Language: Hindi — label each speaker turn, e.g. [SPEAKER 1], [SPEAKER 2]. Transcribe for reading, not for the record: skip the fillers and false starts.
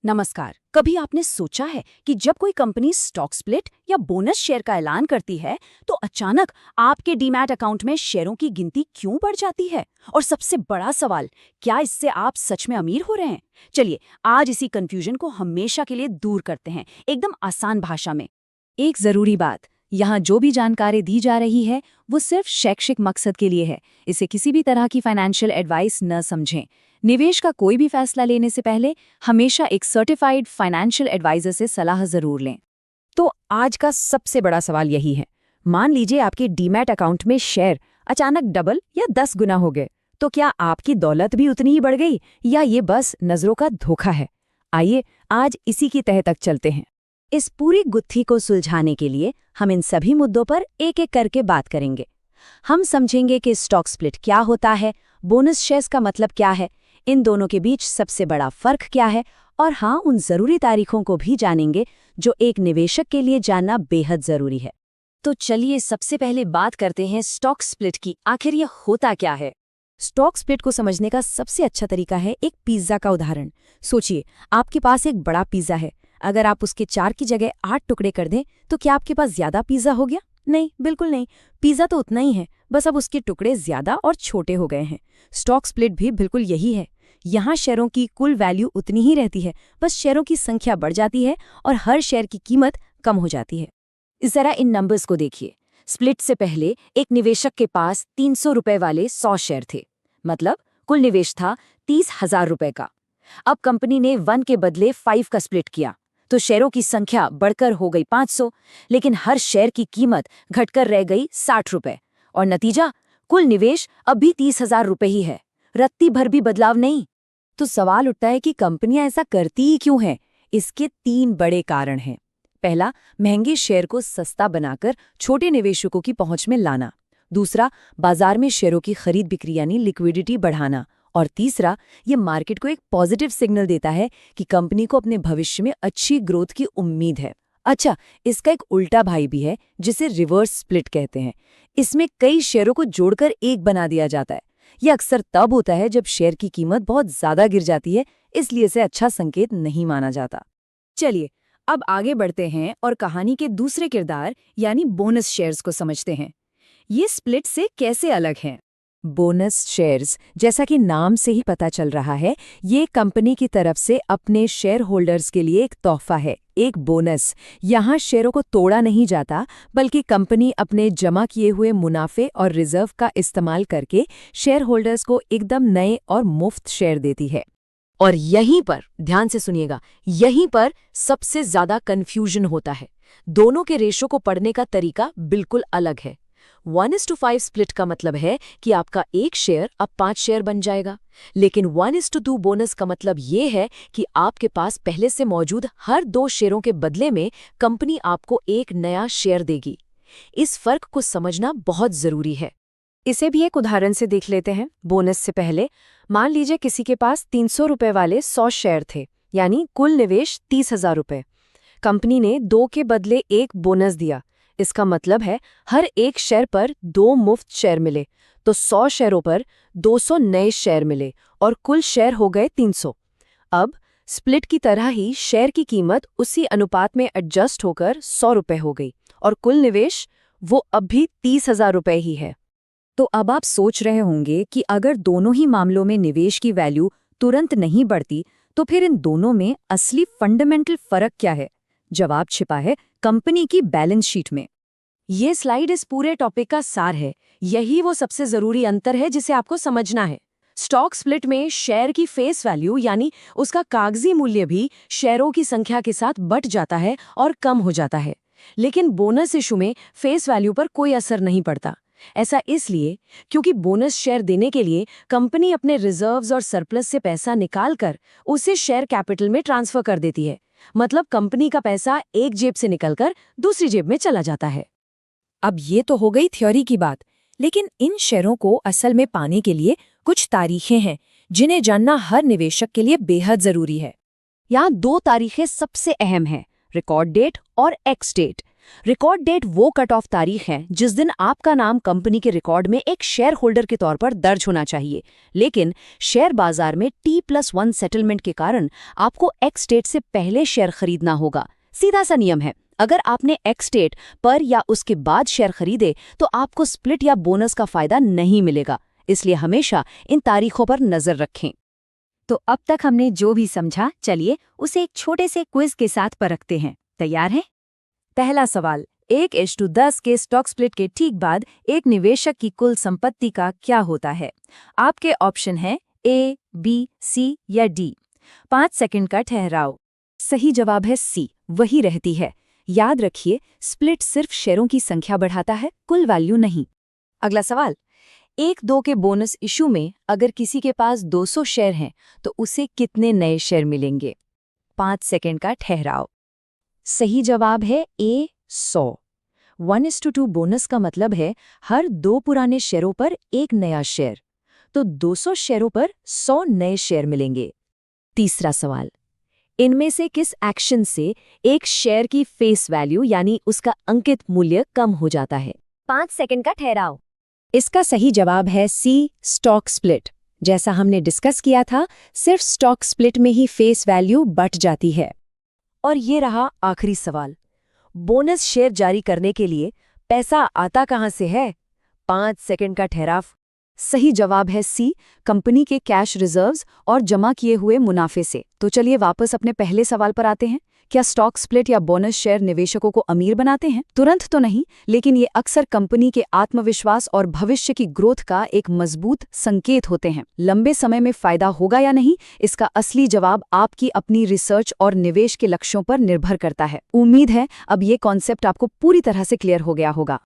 [SPEAKER 1] नमस्कार। कभी आपने सोचा है कि जब कोई कंपनी स्टॉक स्प्लिट या बोनस शेयर का ऐलान करती है तो अचानक आपके डीमैट अकाउंट में शेयरों की गिनती क्यों बढ़ जाती है? और सबसे बड़ा सवाल, क्या इससे आप सच में अमीर हो रहे हैं? चलिए आज इसी कंफ्यूजन को हमेशा के लिए दूर करते हैं, एकदम आसान भाषा में। एक जरूरी बात, यहाँ जो भी जानकारी दी जा रही है वो सिर्फ शैक्षिक मकसद के लिए है। इसे किसी भी तरह की फाइनेंशियल एडवाइस न समझें। निवेश का कोई भी फैसला लेने से पहले हमेशा एक सर्टिफाइड फाइनेंशियल एडवाइजर से सलाह जरूर लें। तो आज का सबसे बड़ा सवाल यही है, मान लीजिए आपके डीमैट अकाउंट में शेयर अचानक डबल या 10 गुना हो गए, तो क्या आपकी दौलत भी उतनी ही बढ़ गई या ये बस नजरों का धोखा है? आइए आज इसी की तह तक चलते हैं। इस पूरी गुत्थी को सुलझाने के लिए हम इन सभी मुद्दों पर एक एक करके बात करेंगे। हम समझेंगे कि स्टॉक स्प्लिट क्या होता है, बोनस शेयर्स का मतलब क्या है, इन दोनों के बीच सबसे बड़ा फर्क क्या है, और हाँ, उन जरूरी तारीखों को भी जानेंगे जो एक निवेशक के लिए जानना बेहद जरूरी है। तो चलिए सबसे पहले बात करते हैं स्टॉक स्प्लिट की। आखिर ये होता क्या है? स्टॉक स्प्लिट को समझने का सबसे अच्छा तरीका है एक पिज्जा का उदाहरण। सोचिए, आपके पास एक बड़ा पिज्जा है। अगर आप उसके 4 की जगह 8 टुकड़े कर दें तो क्या आपके पास ज्यादा पिज्जा हो गया? नहीं, बिल्कुल नहीं। पिज्जा तो उतना ही है, बस अब उसके टुकड़े ज्यादा और छोटे हो गए हैं। स्टॉक स्प्लिट भी बिल्कुल यही है। यहाँ शेयरों की कुल वैल्यू उतनी ही रहती है, बस शेयरों की संख्या बढ़ जाती है और हर शेयर की कीमत कम हो जाती है। इस तरह इन नंबर्स को देखिए। स्प्लिट से पहले एक निवेशक के पास 300 रुपए वाले 100 शेयर थे, मतलब कुल निवेश था 30,000 रुपए का। अब कंपनी ने 1 के बदले 5 का स्प्लिट किया तो शेयरों की संख्या बढ़कर हो गई 500, लेकिन हर शेयर की कीमत घटकर रह गई 60 रुपए। और नतीजा, कुल निवेश अब भी 30,000 रुपए ही है, रत्ती भर भी बदलाव नहीं। तो सवाल उठता है कि कंपनियां ऐसा करती ही क्यों हैं? इसके 3 बड़े कारण हैं। पहला, महंगे शेयर को सस्ता बनाकर छोटे निवेशकों की पहुंच में लाना। दूसरा, बाजार में शेयरों की खरीद बिक्री यानी लिक्विडिटी बढ़ाना। और तीसरा, ये मार्केट को एक पॉजिटिव सिग्नल देता है कि कंपनी को अपने भविष्य में अच्छी ग्रोथ की उम्मीद है। अच्छा, इसका एक उल्टा भाई भी है जिसे रिवर्स स्प्लिट कहते हैं। इसमें कई शेयरों को जोड़कर एक बना दिया जाता है। यह अक्सर तब होता है जब शेयर की कीमत बहुत ज्यादा गिर जाती है, इसलिए इसे अच्छा संकेत नहीं माना जाता। चलिए अब आगे बढ़ते हैं और कहानी के दूसरे किरदार यानी बोनस शेयर्स को समझते हैं। ये स्प्लिट से कैसे अलग हैं? बोनस शेयर्स, जैसा कि नाम से ही पता चल रहा है, ये कंपनी की तरफ से अपने शेयर होल्डर्स के लिए एक तोहफा है, एक बोनस। यहाँ शेयरों को तोड़ा नहीं जाता, बल्कि कंपनी अपने जमा किए हुए मुनाफे और रिजर्व का इस्तेमाल करके शेयर होल्डर्स को एकदम नए और मुफ्त शेयर देती है। और यहीं पर, ध्यान से सुनिएगा, यहीं पर सबसे ज्यादा कंफ्यूजन होता है। दोनों के रेशो को पढ़ने का तरीका बिल्कुल अलग है। 1:5 स्प्लिट का मतलब है कि आपका एक शेयर अब 5 शेयर बन जाएगा, लेकिन 1:2 बोनस का मतलब ये है कि आपके पास पहले से मौजूद हर 2 शेयरों के बदले में कंपनी आपको एक नया शेयर देगी। इस फर्क को समझना बहुत जरूरी है। इसे भी एक उदाहरण से देख लेते हैं। बोनस से पहले मान लीजिए किसी के पास 300 रुपए वाले 100 शेयर थे, यानी कुल निवेश 30,000 रुपए। कंपनी ने 2 के बदले 1 बोनस दिया। इसका मतलब है हर एक शेयर पर 2 मुफ्त शेयर मिले, तो 100 शेयरों पर 200 नए शेयर मिले और कुल शेयर हो गए 300। अब स्प्लिट की तरह ही शेयर की कीमत उसी अनुपात में एडजस्ट होकर 100 रुपए हो गई और कुल निवेश वो अब भी 30,000 रुपए ही है। तो अब आप सोच रहे होंगे कि अगर दोनों ही मामलों में निवेश की वैल्यू तुरंत नहीं बढ़ती, तो फिर इन दोनों में असली फंडामेंटल फर्क क्या है? जवाब छिपा है कंपनी की बैलेंस शीट में। ये स्लाइड इस पूरे टॉपिक का सार है। यही वो सबसे जरूरी अंतर है जिसे आपको समझना है। स्टॉक स्प्लिट में शेयर की फेस वैल्यू यानी उसका कागजी मूल्य भी शेयरों की संख्या के साथ बढ़ जाता है और कम हो जाता है, लेकिन बोनस इशू में फेस वैल्यू पर कोई असर नहीं पड़ता। ऐसा इसलिए क्योंकि बोनस शेयर देने के लिए कंपनी अपने रिजर्व्स और सरप्लस से पैसा निकालकर उसे शेयर कैपिटल में ट्रांसफर कर देती है। मतलब कंपनी का पैसा एक जेब से निकलकर दूसरी जेब में चला जाता है। अब ये तो हो गई थ्योरी की बात, लेकिन इन शेयरों को असल में पाने के लिए कुछ तारीखें हैं जिन्हें जानना हर निवेशक के लिए बेहद जरूरी है। यहाँ 2 तारीखें सबसे अहम हैं, रिकॉर्ड डेट और एक्स डेट। रिकॉर्ड डेट वो कट ऑफ तारीख है जिस दिन आपका नाम कंपनी के रिकॉर्ड में एक शेयर होल्डर के तौर पर दर्ज होना चाहिए। लेकिन शेयर बाजार में T+1 सेटलमेंट के कारण आपको एक्स डेट से पहले शेयर खरीदना होगा। सीधा सा नियम है, अगर आपने एक्स डेट पर या उसके बाद शेयर खरीदे तो आपको स्प्लिट या बोनस का फायदा नहीं मिलेगा। इसलिए हमेशा इन तारीखों पर नजर रखें।
[SPEAKER 2] तो अब तक हमने जो भी समझा, चलिए उसे एक छोटे से क्विज के साथ परखते हैं। तैयार हैं? पहला सवाल, 1:10 के स्टॉक स्प्लिट के ठीक बाद एक निवेशक की कुल संपत्ति का क्या होता है? आपके ऑप्शन हैं A, B, C या D। 5 सेकंड का ठहराव। सही जवाब है C, वही रहती है। याद रखिए, स्प्लिट सिर्फ शेयरों की संख्या बढ़ाता है, कुल वैल्यू नहीं। अगला सवाल, 1-2 के बोनस इशू में अगर किसी के पास 200 शेयर हैं तो उसे कितने नए शेयर मिलेंगे? 5 सेकंड का ठहराव। सही जवाब है A, 100। 1:2 बोनस का मतलब है हर 2 पुराने शेयरों पर एक नया शेयर, तो 200 शेयरों पर 100 नए शेयर मिलेंगे। तीसरा सवाल, इनमें से किस एक्शन से एक शेयर की फेस वैल्यू यानी उसका अंकित मूल्य कम हो जाता है? 5 सेकंड का ठहराव। इसका सही जवाब है C, स्टॉक स्प्लिट। जैसा हमने डिस्कस किया था, सिर्फ स्टॉक स्प्लिट में ही फेस वैल्यू बढ़ जाती है। और ये रहा आखिरी सवाल, बोनस शेयर जारी करने के लिए पैसा आता कहां से है? 5 सेकंड का ठहराव। सही जवाब है C, कंपनी के कैश रिजर्व्स और जमा किए हुए मुनाफे से। तो चलिए वापस अपने पहले सवाल पर आते हैं। क्या स्टॉक स्प्लिट या बोनस शेयर निवेशकों को अमीर बनाते हैं? तुरंत तो नहीं, लेकिन ये अक्सर कंपनी के आत्मविश्वास और भविष्य की ग्रोथ का एक मजबूत संकेत होते हैं। लंबे समय में फायदा होगा या नहीं, इसका असली जवाब आपकी अपनी रिसर्च और निवेश के लक्ष्यों पर निर्भर करता है। उम्मीद है अब ये कॉन्सेप्ट आपको पूरी तरह से क्लियर हो गया होगा।